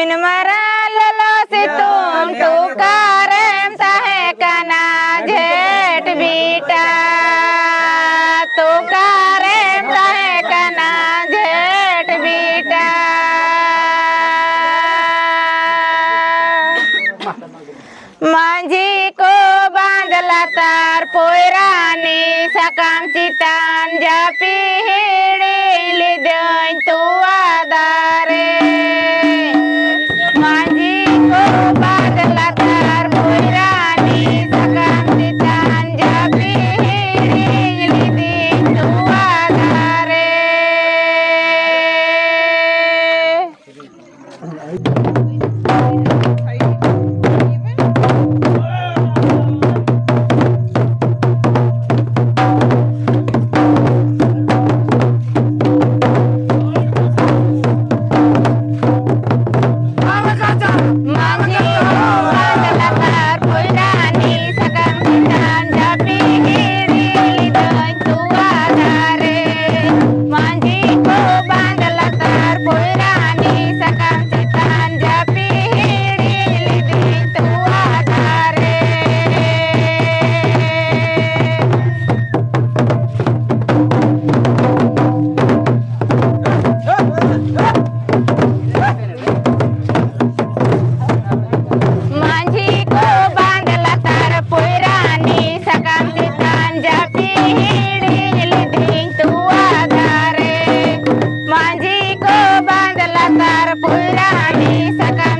मरलो सितुम तुकारम सहे कना जेठ बीटा तुकारम सहे कना जेठ बीटा मांझी को बांधला तार पोयरानी सकाम चितान जापी हिड़ी लिदन तू आदारे मांझी को बांधला तार पोयरानी सकाम चितान जापी हिड़ी लिदन तू आदारे मांझी को बांधला तार पुरानी सका